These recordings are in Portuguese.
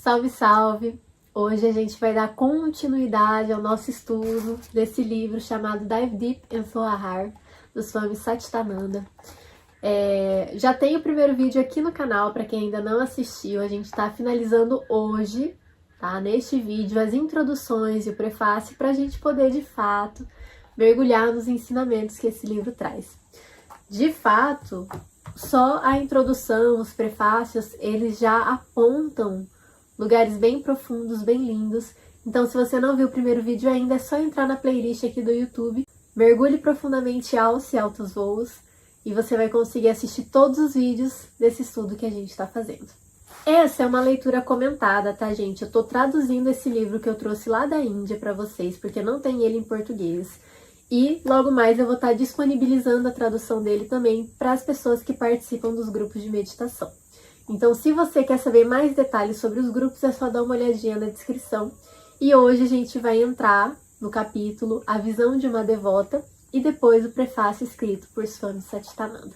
Salve, salve! Hoje a gente vai dar continuidade ao nosso estudo desse livro chamado Dive Deep in Zohar, do Swami Satchidananda. Já tem o primeiro vídeo aqui no canal, para quem ainda não assistiu. A gente está finalizando hoje, tá? Neste vídeo, as introduções e o prefácio, para a gente poder, de fato, mergulhar nos ensinamentos que esse livro traz. De fato, só a introdução, os prefácios, eles já apontam lugares bem profundos, bem lindos. Então, se você não viu o primeiro vídeo ainda, é só entrar na playlist aqui do YouTube, mergulhe profundamente Alce e Altos Voos, e você vai conseguir assistir todos os vídeos desse estudo que a gente está fazendo. Essa é uma leitura comentada, tá, gente? Eu tô traduzindo esse livro que eu trouxe lá da Índia para vocês, porque não tem ele em português. E logo mais eu vou estar disponibilizando a tradução dele também para as pessoas que participam dos grupos de meditação. Então, se você quer saber mais detalhes sobre os grupos, é só dar uma olhadinha na descrição. E hoje a gente vai entrar no capítulo A Visão de uma Devota e depois o prefácio escrito por Swami Satchidananda.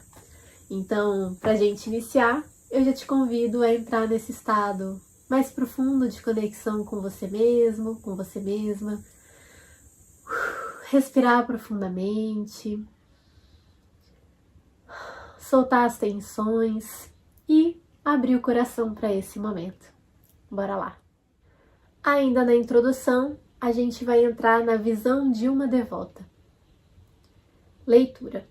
Então, para a gente iniciar, eu já te convido a entrar nesse estado mais profundo de conexão com você mesmo, com você mesma. Respirar profundamente, soltar as tensões e abrir o coração para esse momento. Bora lá! Ainda na introdução, a gente vai entrar na visão de uma devota. Leitura.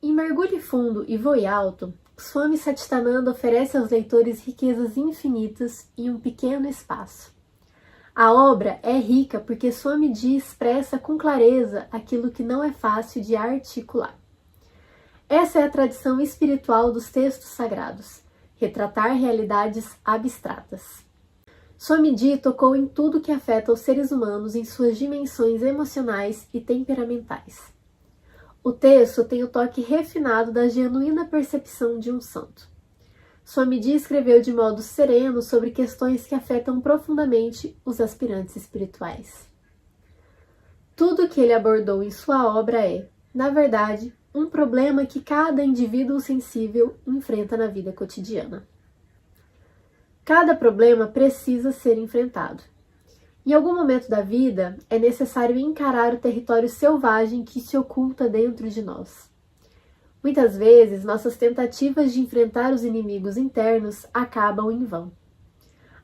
Em Mergulhe Fundo e Voe Alto, Swami Satchidananda oferece aos leitores riquezas infinitas em um pequeno espaço. A obra é rica porque Swamiji expressa com clareza aquilo que não é fácil de articular. Essa é a tradição espiritual dos textos sagrados, retratar realidades abstratas. Swamiji tocou em tudo que afeta os seres humanos em suas dimensões emocionais e temperamentais. O texto tem o toque refinado da genuína percepção de um santo. Swamiji escreveu de modo sereno sobre questões que afetam profundamente os aspirantes espirituais. Tudo que ele abordou em sua obra é, na verdade, um problema que cada indivíduo sensível enfrenta na vida cotidiana. Cada problema precisa ser enfrentado. Em algum momento da vida, é necessário encarar o território selvagem que se oculta dentro de nós. Muitas vezes, nossas tentativas de enfrentar os inimigos internos acabam em vão.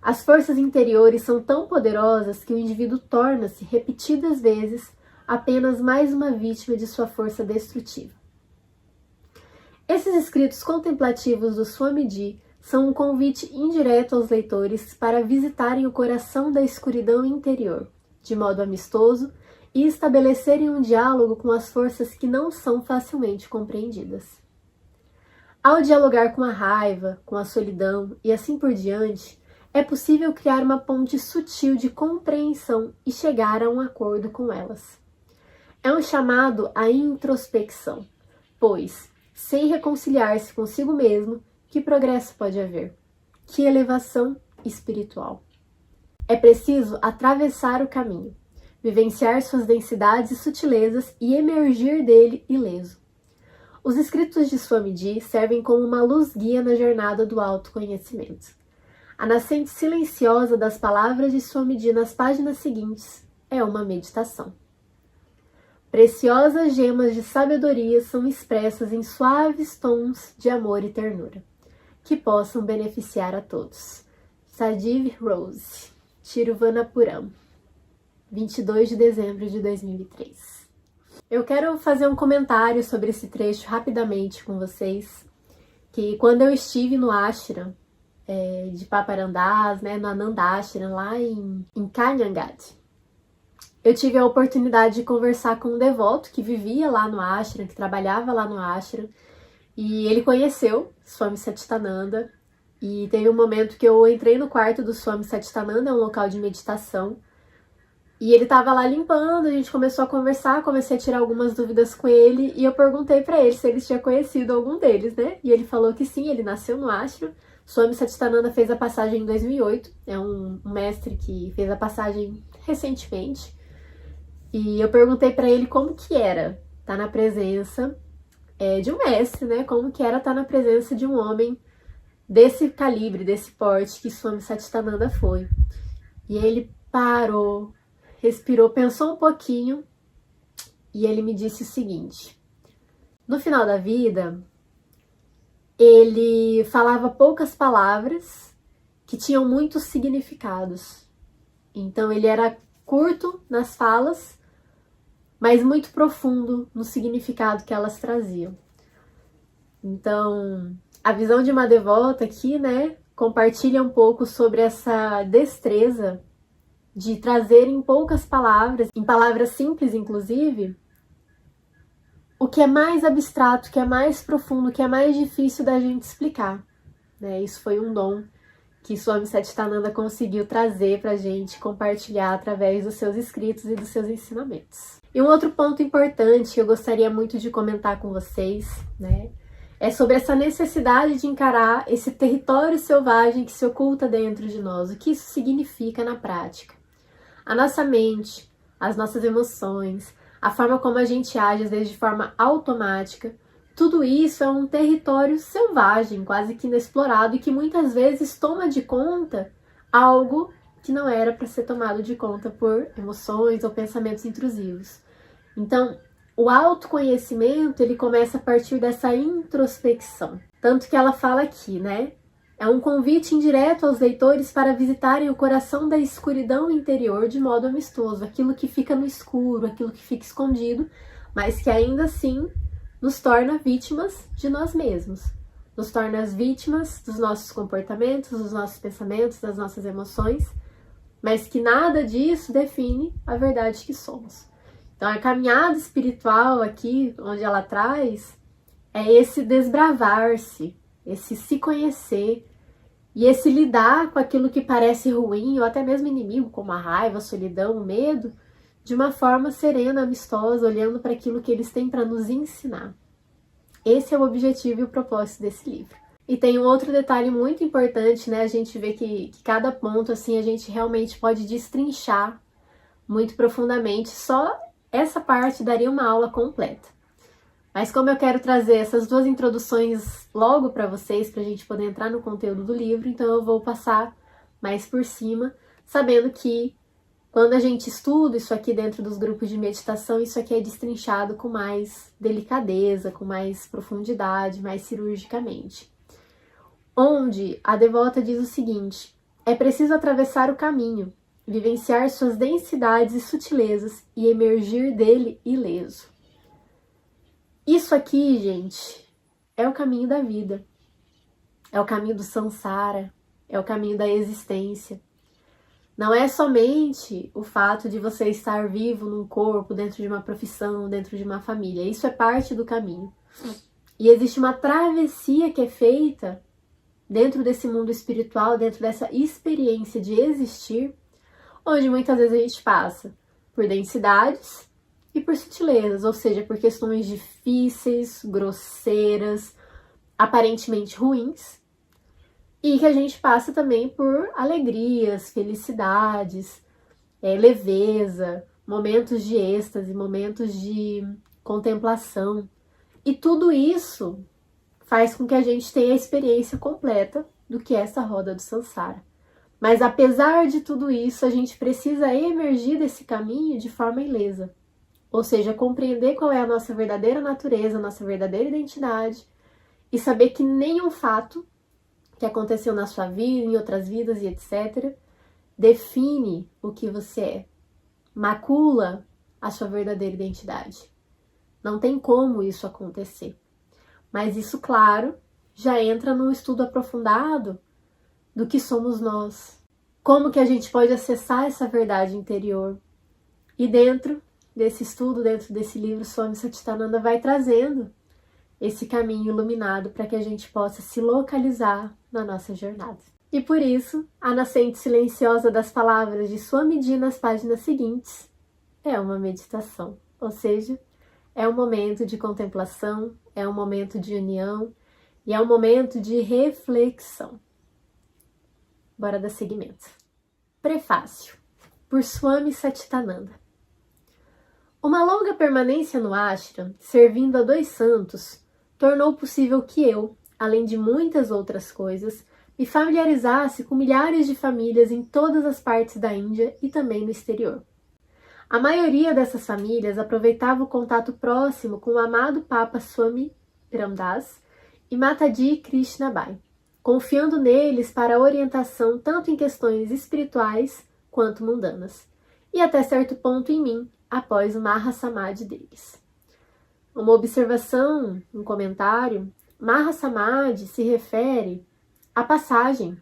As forças interiores são tão poderosas que o indivíduo torna-se, repetidas vezes, apenas mais uma vítima de sua força destrutiva. Esses escritos contemplativos do Swamiji são um convite indireto aos leitores para visitarem o coração da escuridão interior, de modo amistoso, e estabelecerem um diálogo com as forças que não são facilmente compreendidas. Ao dialogar com a raiva, com a solidão e assim por diante, é possível criar uma ponte sutil de compreensão e chegar a um acordo com elas. É um chamado à introspecção, pois, sem reconciliar-se consigo mesmo, que progresso pode haver? Que elevação espiritual? É preciso atravessar o caminho, vivenciar suas densidades e sutilezas e emergir dele ileso. Os escritos de Swamiji servem como uma luz guia na jornada do autoconhecimento. A nascente silenciosa das palavras de Swamiji nas páginas seguintes é uma meditação. Preciosas gemas de sabedoria são expressas em suaves tons de amor e ternura, que possam beneficiar a todos. Sadiv Rose, Tiruvanapuram, 22 de dezembro de 2003. Eu quero fazer um comentário sobre esse trecho rapidamente com vocês, que quando eu estive no ashram de Paparandas, no Ananda Ashram, lá em Kanhangad, eu tive a oportunidade de conversar com um devoto que vivia lá no ashram, que trabalhava lá no ashram, e ele conheceu Swami Satchidananda, e teve um momento que eu entrei no quarto do Swami Satchidananda, é um local de meditação, e ele estava lá limpando, a gente começou a conversar, comecei a tirar algumas dúvidas com ele, e eu perguntei para ele se ele tinha conhecido algum deles, E ele falou que sim, ele nasceu no ashram. Swami Satchidananda fez a passagem em 2008, é um mestre que fez a passagem recentemente, e eu perguntei para ele como que era estar na presença de um mestre, como que era estar na presença de um homem desse calibre, desse porte que Swami Satchitananda foi. E ele parou, respirou, pensou um pouquinho e ele me disse o seguinte: no final da vida, ele falava poucas palavras que tinham muitos significados. Então ele era curto nas falas, mas muito profundo no significado que elas traziam. Então, a visão de uma devota aqui, né, compartilha um pouco sobre essa destreza de trazer em poucas palavras, em palavras simples inclusive, o que é mais abstrato, o que é mais profundo, o que é mais difícil da gente explicar, né? Isso foi um dom que Swami Satchitananda conseguiu trazer pra gente, compartilhar através dos seus escritos e dos seus ensinamentos. E um outro ponto importante que eu gostaria muito de comentar com vocês, né, é sobre essa necessidade de encarar esse território selvagem que se oculta dentro de nós, o que isso significa na prática. A nossa mente, as nossas emoções, a forma como a gente age, às vezes de forma automática, tudo isso é um território selvagem, quase que inexplorado, e que muitas vezes toma de conta algo que não era para ser tomado de conta por emoções ou pensamentos intrusivos. Então, o autoconhecimento, ele começa a partir dessa introspecção. Tanto que ela fala aqui, né? É um convite indireto aos leitores para visitarem o coração da escuridão interior de modo amistoso, aquilo que fica no escuro, aquilo que fica escondido, mas que ainda assim nos torna vítimas de nós mesmos, nos torna as vítimas dos nossos comportamentos, dos nossos pensamentos, das nossas emoções, mas que nada disso define a verdade que somos. Então a caminhada espiritual aqui, onde ela traz, é esse desbravar-se, esse se conhecer, e esse lidar com aquilo que parece ruim, ou até mesmo inimigo, como a raiva, a solidão, o medo, de uma forma serena, amistosa, olhando para aquilo que eles têm para nos ensinar. Esse é o objetivo e o propósito desse livro. E tem um outro detalhe muito importante, né? A gente vê que cada ponto, assim, a gente realmente pode destrinchar muito profundamente. Só essa parte daria uma aula completa. Mas como eu quero trazer essas duas introduções logo para vocês, para a gente poder entrar no conteúdo do livro, então eu vou passar mais por cima, sabendo que quando a gente estuda isso aqui dentro dos grupos de meditação, isso aqui é destrinchado com mais delicadeza, com mais profundidade, mais cirurgicamente. Onde a devota diz o seguinte: é preciso atravessar o caminho, vivenciar suas densidades e sutilezas e emergir dele ileso. Isso aqui, gente, é o caminho da vida, é o caminho do samsara, é o caminho da existência. Não é somente o fato de você estar vivo num corpo, dentro de uma profissão, dentro de uma família. Isso é parte do caminho. E existe uma travessia que é feita dentro desse mundo espiritual, dentro dessa experiência de existir, onde muitas vezes a gente passa por densidades e por sutilezas, ou seja, por questões difíceis, grosseiras, aparentemente ruins, e que a gente passa também por alegrias, felicidades, leveza, momentos de êxtase, momentos de contemplação. E tudo isso faz com que a gente tenha a experiência completa do que é essa roda do samsara. Mas apesar de tudo isso, a gente precisa emergir desse caminho de forma ilesa. Ou seja, compreender qual é a nossa verdadeira natureza, a nossa verdadeira identidade, e saber que nenhum fato que aconteceu na sua vida, em outras vidas e etc., define o que você é, macula a sua verdadeira identidade. Não tem como isso acontecer. Mas isso, claro, já entra num estudo aprofundado do que somos nós. Como que a gente pode acessar essa verdade interior. E dentro desse estudo, dentro desse livro, Swami Satchitananda vai trazendo esse caminho iluminado para que a gente possa se localizar na nossa jornada. E por isso, a nascente silenciosa das palavras de Swamiji nas páginas seguintes é uma meditação, ou seja, é um momento de contemplação, é um momento de união e é um momento de reflexão. Bora dar seguimento. Prefácio, por Swami Satchitananda. Uma longa permanência no ashram, servindo a 2 santos, tornou possível que eu, além de muitas outras coisas, me familiarizasse com milhares de famílias em todas as partes da Índia e também no exterior. A maioria dessas famílias aproveitava o contato próximo com o amado Papa Swami Ramdas e Mataji Krishnabai, confiando neles para a orientação tanto em questões espirituais quanto mundanas, e até certo ponto em mim, após o Mahasamadhi deles. Uma observação, um comentário: Mahasamadhi se refere à passagem,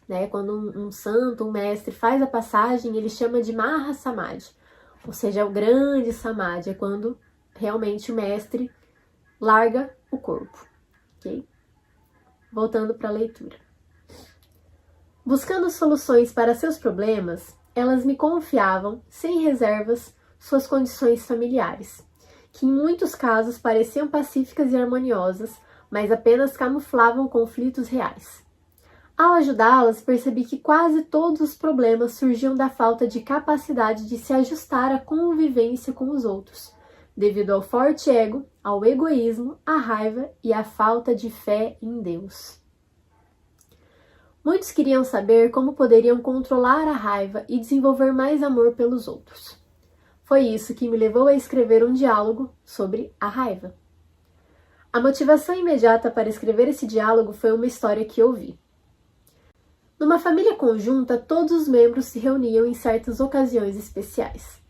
né? Quando um santo, um mestre faz a passagem, ele chama de Mahasamadhi, ou seja, o grande Samadhi, é quando realmente o mestre larga o corpo, ok? Voltando para a leitura. Buscando soluções para seus problemas, elas me confiavam, sem reservas, suas condições familiares, que em muitos casos pareciam pacíficas e harmoniosas, mas apenas camuflavam conflitos reais. Ao ajudá-las, percebi que quase todos os problemas surgiam da falta de capacidade de se ajustar à convivência com os outros, devido ao forte ego, ao egoísmo, à raiva e à falta de fé em Deus. Muitos queriam saber como poderiam controlar a raiva e desenvolver mais amor pelos outros. Foi isso que me levou a escrever um diálogo sobre a raiva. A motivação imediata para escrever esse diálogo foi uma história que ouvi. Numa família conjunta, todos os membros se reuniam em certas ocasiões especiais.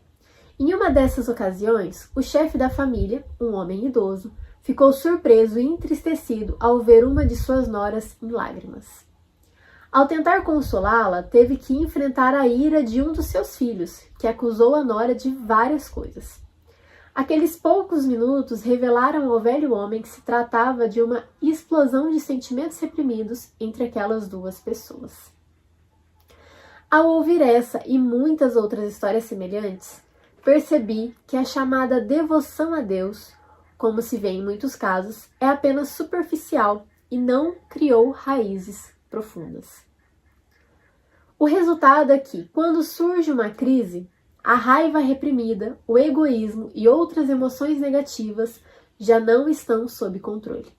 Em uma dessas ocasiões, o chefe da família, um homem idoso, ficou surpreso e entristecido ao ver uma de suas noras em lágrimas. Ao tentar consolá-la, teve que enfrentar a ira de um dos seus filhos, que acusou a nora de várias coisas. Aqueles poucos minutos revelaram ao velho homem que se tratava de uma explosão de sentimentos reprimidos entre aquelas duas pessoas. Ao ouvir essa e muitas outras histórias semelhantes, percebi que a chamada devoção a Deus, como se vê em muitos casos, é apenas superficial e não criou raízes profundas. O resultado é que, quando surge uma crise, a raiva reprimida, o egoísmo e outras emoções negativas já não estão sob controle.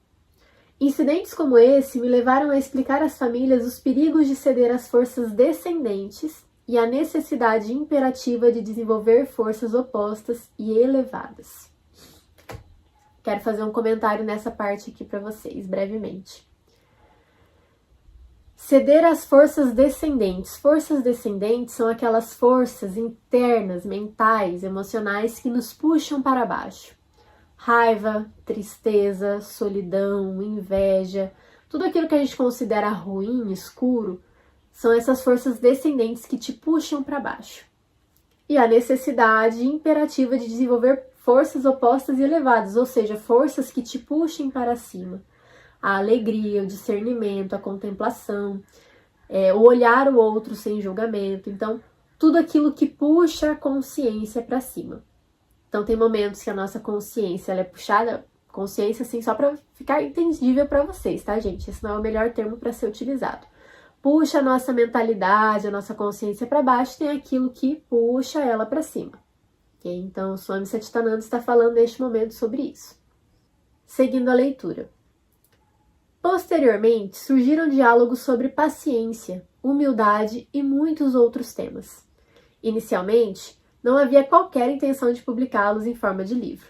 Incidentes como esse me levaram a explicar às famílias os perigos de ceder às forças descendentes e a necessidade imperativa de desenvolver forças opostas e elevadas. Quero fazer um comentário nessa parte aqui para vocês, brevemente. Ceder às forças descendentes. Forças descendentes são aquelas forças internas, mentais, emocionais que nos puxam para baixo. Raiva, tristeza, solidão, inveja, tudo aquilo que a gente considera ruim, escuro, são essas forças descendentes que te puxam para baixo. E a necessidade imperativa de desenvolver forças opostas e elevadas, ou seja, forças que te puxem para cima. A alegria, o discernimento, a contemplação, o olhar o outro sem julgamento. Então, tudo aquilo que puxa a consciência para cima. Então, tem momentos que a nossa consciência ela é puxada, consciência assim, só para ficar entendível para vocês, tá, gente? Esse não é o melhor termo para ser utilizado. Puxa a nossa mentalidade, a nossa consciência para baixo, tem aquilo que puxa ela para cima. Okay? Então, o Swami Satchidananda está falando neste momento sobre isso. Seguindo a leitura. Posteriormente, surgiram diálogos sobre paciência, humildade e muitos outros temas. Inicialmente, não havia qualquer intenção de publicá-los em forma de livro.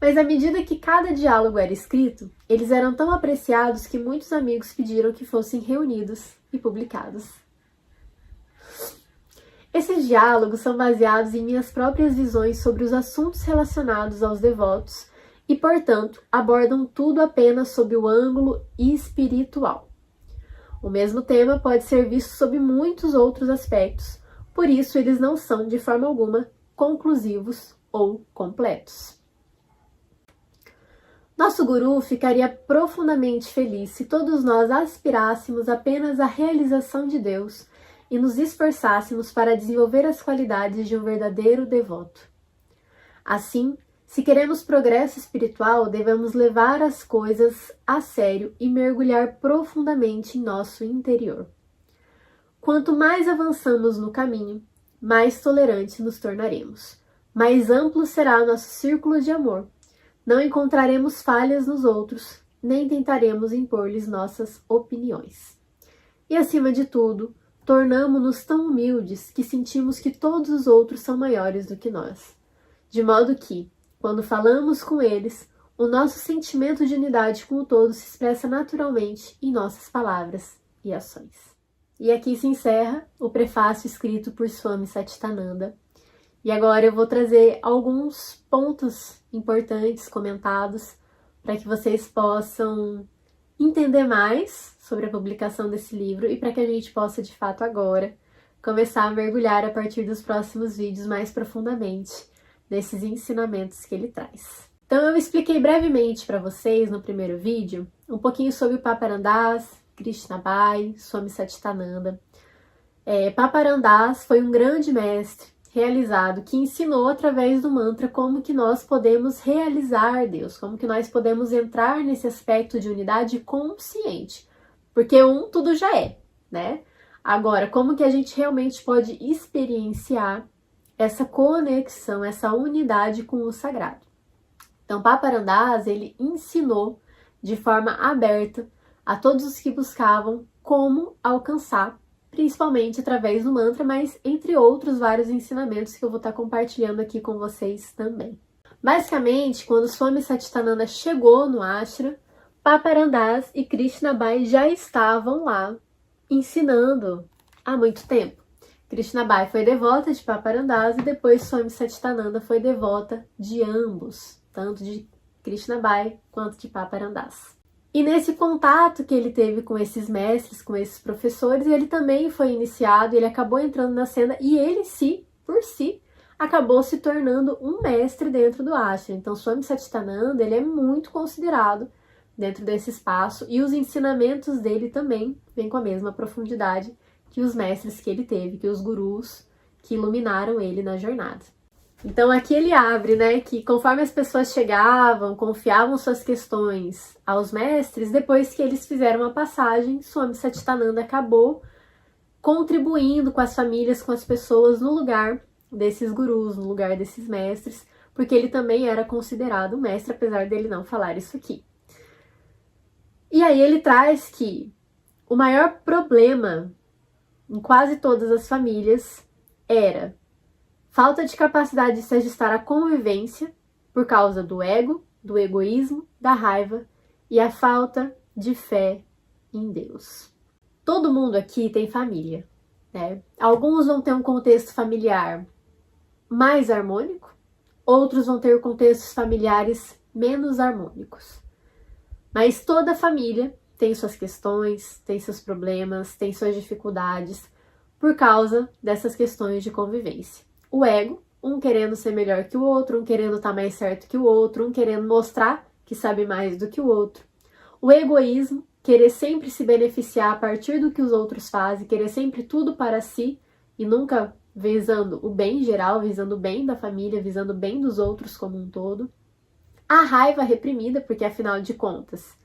Mas à medida que cada diálogo era escrito, eles eram tão apreciados que muitos amigos pediram que fossem reunidos e publicados. Esses diálogos são baseados em minhas próprias visões sobre os assuntos relacionados aos devotos e, portanto, abordam tudo apenas sob o ângulo espiritual. O mesmo tema pode ser visto sob muitos outros aspectos, por isso eles não são, de forma alguma, conclusivos ou completos. Nosso guru ficaria profundamente feliz se todos nós aspirássemos apenas à realização de Deus e nos esforçássemos para desenvolver as qualidades de um verdadeiro devoto. Assim, se queremos progresso espiritual, devemos levar as coisas a sério e mergulhar profundamente em nosso interior. Quanto mais avançamos no caminho, mais tolerantes nos tornaremos. Mais amplo será nosso círculo de amor. Não encontraremos falhas nos outros, nem tentaremos impor-lhes nossas opiniões. E, acima de tudo, tornamo-nos tão humildes que sentimos que todos os outros são maiores do que nós. De modo que, quando falamos com eles, o nosso sentimento de unidade com o todo se expressa naturalmente em nossas palavras e ações. E aqui se encerra o prefácio escrito por Swami Satchitananda. E agora eu vou trazer alguns pontos importantes comentados para que vocês possam entender mais sobre a publicação desse livro e para que a gente possa, de fato, agora começar a mergulhar a partir dos próximos vídeos mais profundamente nesses ensinamentos que ele traz. Então eu expliquei brevemente para vocês no primeiro vídeo um pouquinho sobre o Paparandas, Krishnabai, Swami Satchitananda. Paparandas foi um grande mestre realizado que ensinou através do mantra como que nós podemos realizar Deus, como que nós podemos entrar nesse aspecto de unidade consciente, porque tudo já é, né? Agora, como que a gente realmente pode experienciar essa conexão, essa unidade com o sagrado? Então, Paparandas, ele ensinou de forma aberta a todos os que buscavam como alcançar, principalmente através do mantra, mas entre outros vários ensinamentos que eu vou estar compartilhando aqui com vocês também. Basicamente, quando Swami Satchitananda chegou no ashram, Paparandas e Krishnabai já estavam lá ensinando há muito tempo. Krishnabai foi devota de Paparandas e depois Swami Satchitananda foi devota de ambos, tanto de Krishnabai quanto de Paparandas. E nesse contato que ele teve com esses mestres, com esses professores, ele também foi iniciado, ele acabou entrando na cena e ele, por si, acabou se tornando um mestre dentro do ashram. Então, Swami Satchitananda, ele é muito considerado dentro desse espaço e os ensinamentos dele também vêm com a mesma profundidade que os mestres que ele teve, que os gurus que iluminaram ele na jornada. Então aqui ele abre, né, que conforme as pessoas chegavam, confiavam suas questões aos mestres, depois que eles fizeram a passagem, Swami Satchitananda acabou contribuindo com as famílias, com as pessoas no lugar desses gurus, no lugar desses mestres, porque ele também era considerado mestre, apesar dele não falar isso aqui. E aí ele traz que o maior problema em quase todas as famílias era falta de capacidade de se ajustar à convivência por causa do ego, do egoísmo, da raiva e a falta de fé em Deus. Todo mundo aqui tem família, né? Alguns vão ter um contexto familiar mais harmônico, outros vão ter contextos familiares menos harmônicos. Mas toda família tem suas questões, tem seus problemas, tem suas dificuldades por causa dessas questões de convivência. O ego, um querendo ser melhor que o outro, um querendo estar mais certo que o outro, um querendo mostrar que sabe mais do que o outro. O egoísmo, querer sempre se beneficiar a partir do que os outros fazem, querer sempre tudo para si e nunca visando o bem geral, visando o bem da família, visando o bem dos outros como um todo. A raiva reprimida, porque afinal de contas,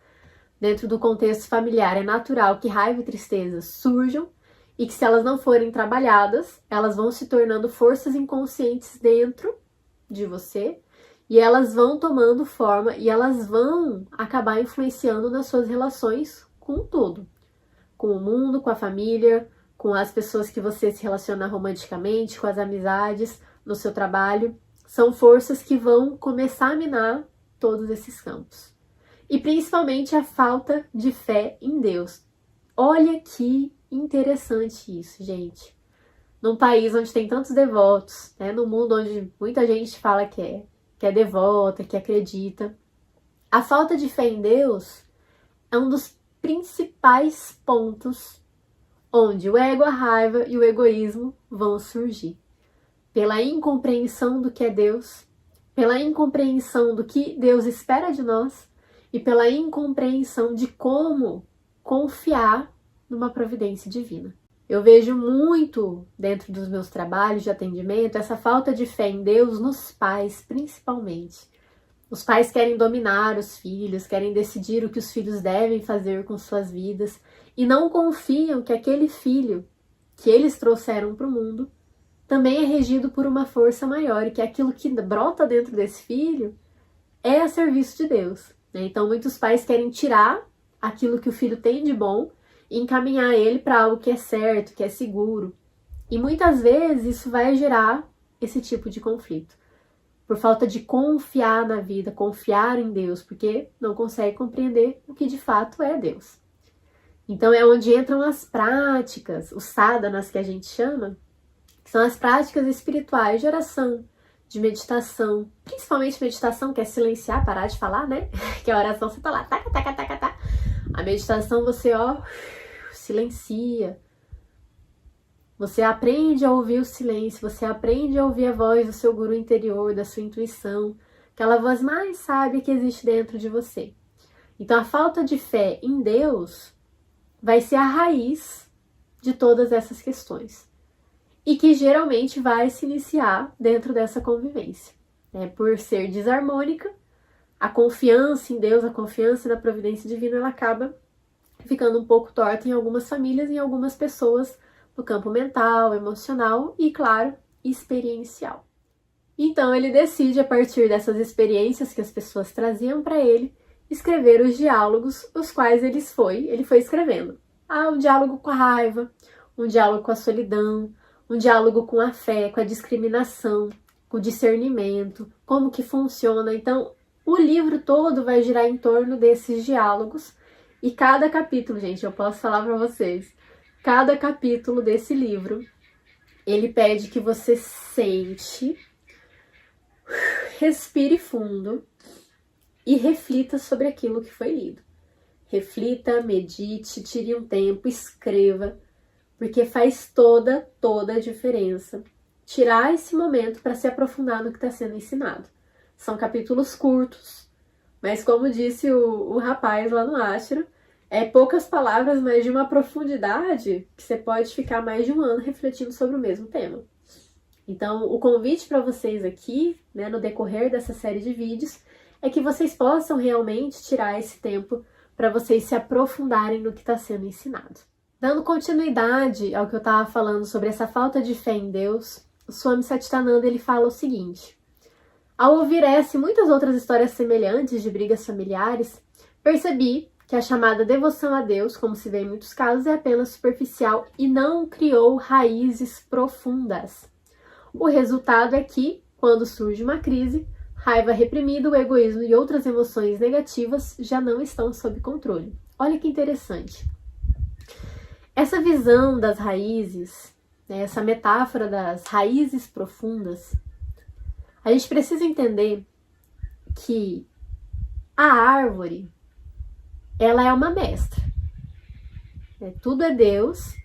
dentro do contexto familiar é natural que raiva e tristeza surjam, e que se elas não forem trabalhadas, elas vão se tornando forças inconscientes dentro de você e elas vão tomando forma e elas vão acabar influenciando nas suas relações com tudo. Com o mundo, com a família, com as pessoas que você se relaciona romanticamente, com as amizades, no seu trabalho. São forças que vão começar a minar todos esses campos. E principalmente a falta de fé em Deus. Olha que interessante isso, gente. Num país onde tem tantos devotos, né, no mundo onde muita gente fala que é devota, que acredita, a falta de fé em Deus é um dos principais pontos onde o ego, a raiva e o egoísmo vão surgir. Pela incompreensão do que é Deus, pela incompreensão do que Deus espera de nós e pela incompreensão de como confiar numa providência divina. Eu vejo muito dentro dos meus trabalhos de atendimento essa falta de fé em Deus nos pais, principalmente. Os pais querem dominar os filhos, querem decidir o que os filhos devem fazer com suas vidas e não confiam que aquele filho que eles trouxeram para o mundo também é regido por uma força maior e que aquilo que brota dentro desse filho é a serviço de Deus. né? Então, muitos pais querem tirar aquilo que o filho tem de bom e encaminhar ele para algo que é certo, que é seguro. E muitas vezes isso vai gerar esse tipo de conflito. Por falta de confiar na vida, confiar em Deus, porque não consegue compreender o que de fato é Deus. Então é onde entram as práticas, os sadhanas que a gente chama, que são as práticas espirituais de oração, de meditação, principalmente meditação, que é silenciar, parar de falar, né? Que a oração você tá lá, taca, taca, taca, taca. A meditação você, silencia. Você aprende a ouvir o silêncio, você aprende a ouvir a voz do seu guru interior, da sua intuição, aquela voz mais sábia que existe dentro de você. Então a falta de fé em Deus vai ser a raiz de todas essas questões. E que geralmente vai se iniciar dentro dessa convivência. Por ser desarmônica, a confiança em Deus, a confiança na providência divina, ela acaba ficando um pouco torta em algumas famílias e em algumas pessoas no campo mental, emocional e, claro, experiencial. Então ele decide, a partir dessas experiências que as pessoas traziam para ele, escrever os diálogos, os quais ele foi escrevendo. Um diálogo com a raiva, um diálogo com a solidão, um diálogo com a fé, com a discriminação, com o discernimento, como que funciona. Então, o livro todo vai girar em torno desses diálogos e cada capítulo, gente, eu posso falar para vocês, cada capítulo desse livro, ele pede que você sente, respire fundo e reflita sobre aquilo que foi lido. Reflita, medite, tire um tempo, escreva, porque faz toda a diferença tirar esse momento para se aprofundar no que está sendo ensinado. São capítulos curtos, mas como disse o rapaz lá no ashram, é poucas palavras, mas de uma profundidade que você pode ficar mais de um ano refletindo sobre o mesmo tema. Então, o convite para vocês aqui, né, no decorrer dessa série de vídeos, é que vocês possam realmente tirar esse tempo para vocês se aprofundarem no que está sendo ensinado. Dando continuidade ao que eu estava falando sobre essa falta de fé em Deus, o Swami Satchidananda ele fala o seguinte: ao ouvir essa e muitas outras histórias semelhantes de brigas familiares, percebi que a chamada devoção a Deus, como se vê em muitos casos, é apenas superficial e não criou raízes profundas. O resultado é que, quando surge uma crise, raiva reprimida, o egoísmo e outras emoções negativas já não estão sob controle. Olha que interessante. Essa visão das raízes, né, essa metáfora das raízes profundas, a gente precisa entender que a árvore, ela é uma mestra. Tudo é Deus.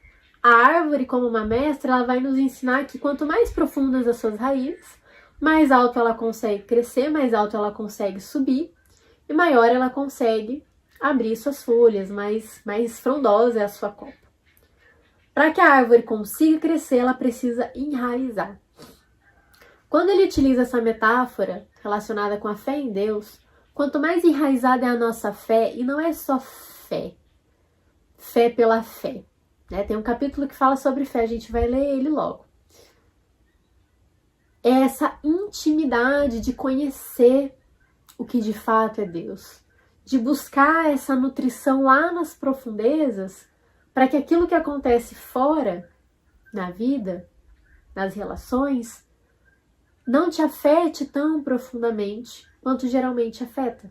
A árvore, como uma mestra, ela vai nos ensinar que quanto mais profundas as suas raízes, mais alto ela consegue crescer, mais alto ela consegue subir e maior ela consegue abrir suas folhas, mais frondosa é a sua copa. Para que a árvore consiga crescer, ela precisa enraizar. Quando ele utiliza essa metáfora relacionada com a fé em Deus, quanto mais enraizada é a nossa fé, e não é só fé pela fé, né? Tem um capítulo que fala sobre fé, a gente vai ler ele logo. É essa intimidade de conhecer o que de fato é Deus, de buscar essa nutrição lá nas profundezas, para que aquilo que acontece fora, na vida, nas relações, não te afete tão profundamente quanto geralmente afeta.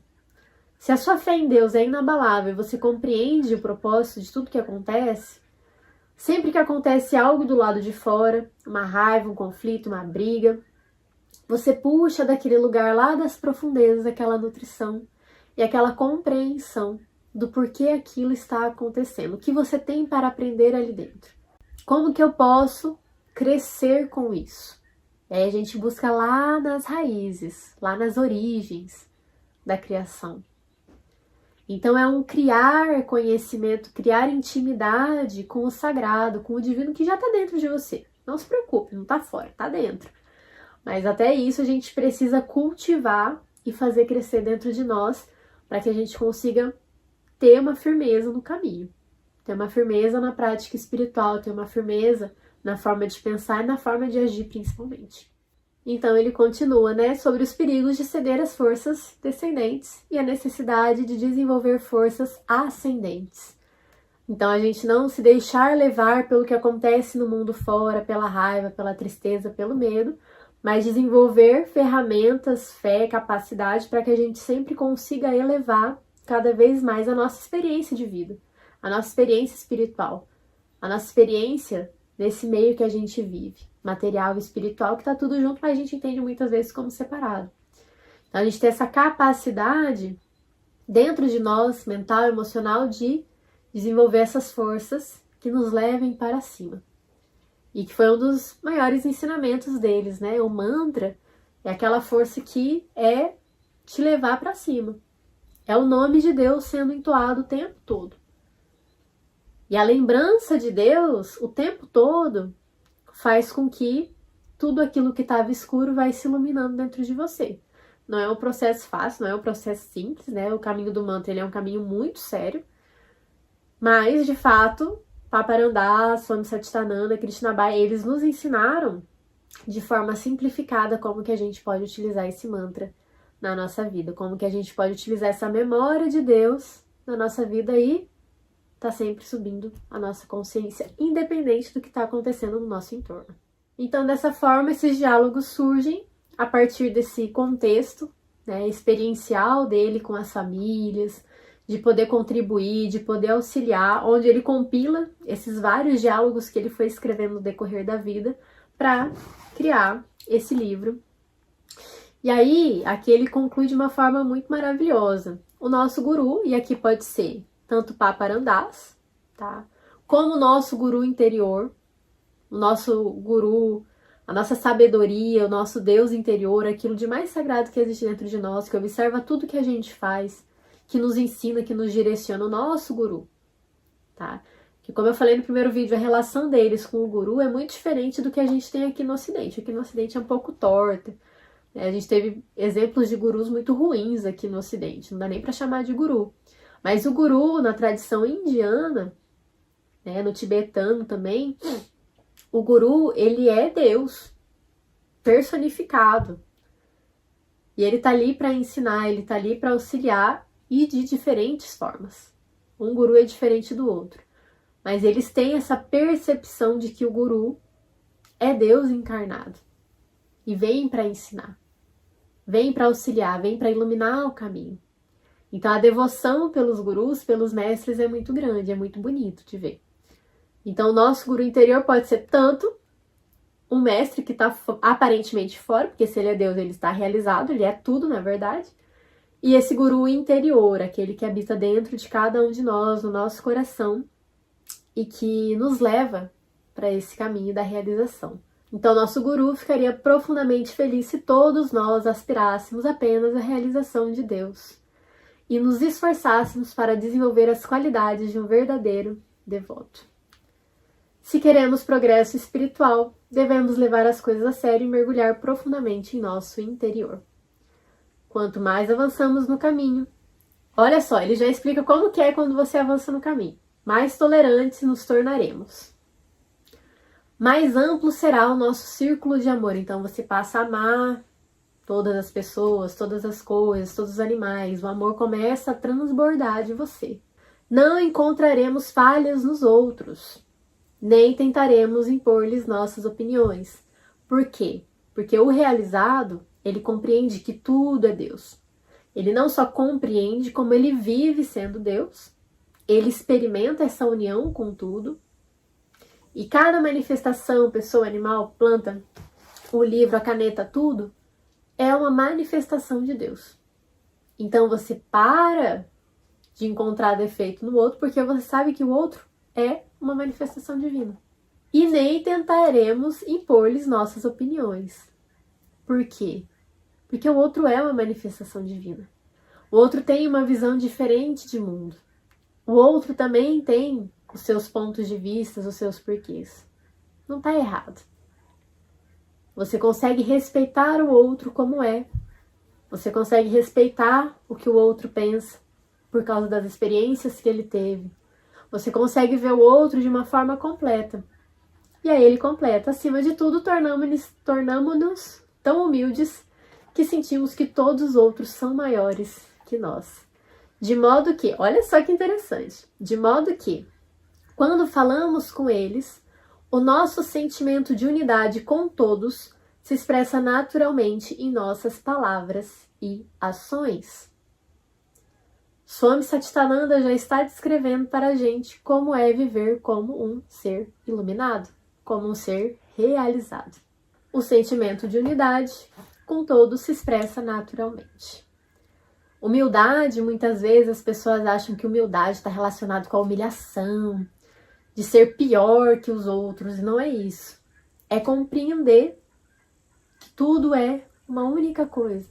Se a sua fé em Deus é inabalável e você compreende o propósito de tudo que acontece, sempre que acontece algo do lado de fora, uma raiva, um conflito, uma briga, você puxa daquele lugar lá das profundezas aquela nutrição e aquela compreensão do porquê aquilo está acontecendo, o que você tem para aprender ali dentro. Como que eu posso crescer com isso? E aí a gente busca lá nas raízes, lá nas origens da criação. Então é um criar conhecimento, criar intimidade com o sagrado, com o divino que já está dentro de você. Não se preocupe, não está fora, está dentro. Mas até isso a gente precisa cultivar e fazer crescer dentro de nós para que a gente consiga ter uma firmeza no caminho. Ter uma firmeza na prática espiritual, ter uma firmeza na forma de pensar e na forma de agir principalmente. Então ele continua, né, sobre os perigos de ceder às forças descendentes e a necessidade de desenvolver forças ascendentes. Então a gente não se deixar levar pelo que acontece no mundo fora, pela raiva, pela tristeza, pelo medo, mas desenvolver ferramentas, fé, capacidade para que a gente sempre consiga elevar cada vez mais a nossa experiência de vida, a nossa experiência espiritual, a nossa experiência nesse meio que a gente vive, material e espiritual, que está tudo junto, mas a gente entende muitas vezes como separado. Então a gente tem essa capacidade dentro de nós, mental, emocional, de desenvolver essas forças que nos levem para cima. E que foi um dos maiores ensinamentos deles, né? O mantra é aquela força que é te levar para cima. É o nome de Deus sendo entoado o tempo todo. E a lembrança de Deus o tempo todo faz com que tudo aquilo que estava escuro vai se iluminando dentro de você. Não é um processo fácil, não é um processo simples, né? O caminho do mantra ele é um caminho muito sério. Mas, de fato, Paparandas, Swami Satchidananda, Krishnabhai, eles nos ensinaram de forma simplificada como que a gente pode utilizar esse mantra na nossa vida, como que a gente pode utilizar essa memória de Deus na nossa vida e tá sempre subindo a nossa consciência, independente do que está acontecendo no nosso entorno. Então, dessa forma, esses diálogos surgem a partir desse contexto, né, experiencial dele com as famílias, de poder contribuir, de poder auxiliar, onde ele compila esses vários diálogos que ele foi escrevendo no decorrer da vida para criar esse livro. E aí, aqui ele conclui de uma forma muito maravilhosa. O nosso guru, e aqui pode ser tanto Paparandas, tá? Como o nosso guru interior, o nosso guru, a nossa sabedoria, o nosso Deus interior, aquilo de mais sagrado que existe dentro de nós, que observa tudo que a gente faz, que nos ensina, que nos direciona, o nosso guru, tá? Que como eu falei no primeiro vídeo, a relação deles com o guru é muito diferente do que a gente tem aqui no Ocidente. Aqui no Ocidente é um pouco torta, né? A gente teve exemplos de gurus muito ruins aqui no Ocidente, não dá nem para chamar de guru. Mas o guru, na tradição indiana, né, no tibetano também, o guru, ele é Deus personificado. E ele tá ali para ensinar, ele tá ali para auxiliar e de diferentes formas. Um guru é diferente do outro. Mas eles têm essa percepção de que o guru é Deus encarnado. E vem para ensinar. Vem para auxiliar, vem para iluminar o caminho. Então a devoção pelos gurus, pelos mestres é muito grande, é muito bonito de ver. Então o nosso guru interior pode ser tanto um mestre que está aparentemente fora, porque se ele é Deus, ele está realizado, ele é tudo na verdade. E esse guru interior, aquele que habita dentro de cada um de nós, no nosso coração, e que nos leva para esse caminho da realização. Então nosso guru ficaria profundamente feliz se todos nós aspirássemos apenas à realização de Deus e nos esforçássemos para desenvolver as qualidades de um verdadeiro devoto. Se queremos progresso espiritual, devemos levar as coisas a sério e mergulhar profundamente em nosso interior. Quanto mais avançamos no caminho, olha só, ele já explica como que é quando você avança no caminho. Mais tolerantes nos tornaremos. Mais amplo será o nosso círculo de amor. Então você passa a amar todas as pessoas, todas as coisas, todos os animais. O amor começa a transbordar de você. Não encontraremos falhas nos outros, nem tentaremos impor-lhes nossas opiniões. Por quê? Porque o realizado, ele compreende que tudo é Deus. Ele não só compreende, como ele vive sendo Deus. Ele experimenta essa união com tudo. E cada manifestação, pessoa, animal, planta, o livro, a caneta, tudo, é uma manifestação de Deus. Então você para de encontrar defeito no outro, porque você sabe que o outro é uma manifestação divina. E nem tentaremos impor-lhes nossas opiniões. Por quê? Porque o outro é uma manifestação divina. O outro tem uma visão diferente de mundo. O outro também tem os seus pontos de vista, os seus porquês. Não está errado. Você consegue respeitar o outro como é. Você consegue respeitar o que o outro pensa por causa das experiências que ele teve. Você consegue ver o outro de uma forma completa. E aí ele completa. Acima de tudo, tornamo-nos tão humildes que sentimos que todos os outros são maiores que nós. De modo que, olha só que interessante, de modo que, quando falamos com eles, o nosso sentimento de unidade com todos se expressa naturalmente em nossas palavras e ações. Swami Satchidananda já está descrevendo para a gente como é viver como um ser iluminado, como um ser realizado. O sentimento de unidade com todos se expressa naturalmente. Humildade, muitas vezes as pessoas acham que humildade está relacionado com a humilhação, de ser pior que os outros, e não é isso. É compreender que tudo é uma única coisa.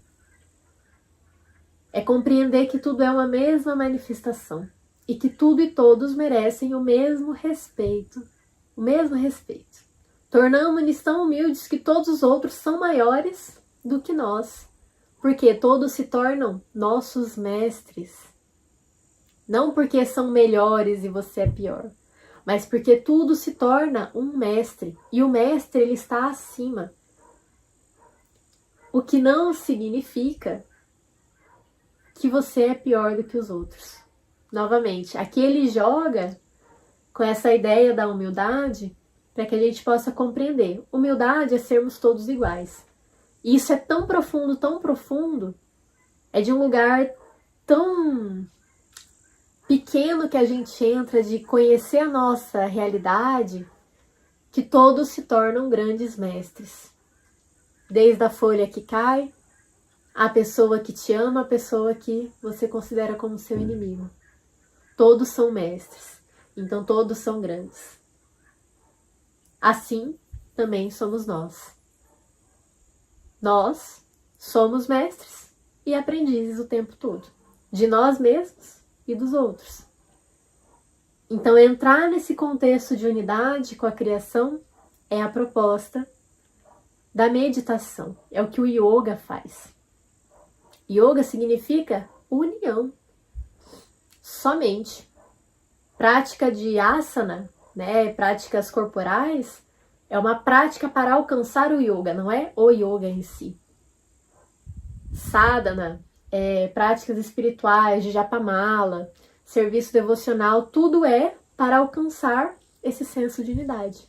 É compreender que tudo é uma mesma manifestação e que tudo e todos merecem o mesmo respeito. O mesmo respeito. Tornamo-nos tão humildes que todos os outros são maiores do que nós, porque todos se tornam nossos mestres. Não porque são melhores e você é pior, mas porque tudo se torna um mestre, e o mestre ele está acima. O que não significa que você é pior do que os outros. Novamente, aqui ele joga com essa ideia da humildade para que a gente possa compreender. Humildade é sermos todos iguais. E isso é tão profundo, é de um lugar tão pequeno que a gente entra de conhecer a nossa realidade, que todos se tornam grandes mestres. Desde a folha que cai, a pessoa que te ama, a pessoa que você considera como seu inimigo. Todos são mestres, então todos são grandes. Assim também somos nós. Nós somos mestres e aprendizes o tempo todo, de nós mesmos e dos outros. Então entrar nesse contexto de unidade com a criação é a proposta da meditação, é o que o yoga faz. Yoga significa união. Somente. Prática de asana, né, práticas corporais, é uma prática para alcançar o yoga, não é o yoga em si. Sadhana, práticas espirituais, de japamala, serviço devocional, tudo é para alcançar esse senso de unidade.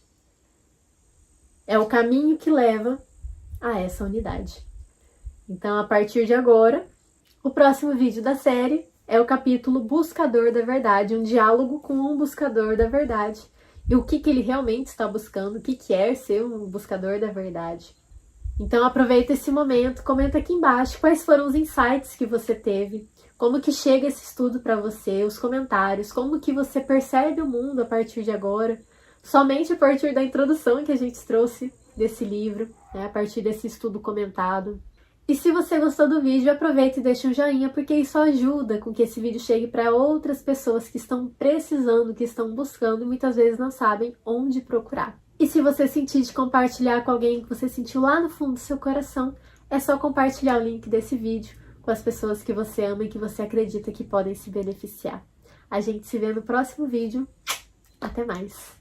É o caminho que leva a essa unidade. Então, a partir de agora, o próximo vídeo da série é o capítulo Buscador da Verdade, um diálogo com um buscador da verdade. E o que ele realmente está buscando, o que é ser um buscador da verdade. Então, aproveita esse momento, comenta aqui embaixo quais foram os insights que você teve, como que chega esse estudo para você, os comentários, como que você percebe o mundo a partir de agora, somente a partir da introdução que a gente trouxe desse livro, né, a partir desse estudo comentado. E se você gostou do vídeo, aproveita e deixa um joinha, porque isso ajuda com que esse vídeo chegue para outras pessoas que estão precisando, que estão buscando e muitas vezes não sabem onde procurar. E se você sentir de compartilhar com alguém que você sentiu lá no fundo do seu coração, é só compartilhar o link desse vídeo com as pessoas que você ama e que você acredita que podem se beneficiar. A gente se vê no próximo vídeo. Até mais!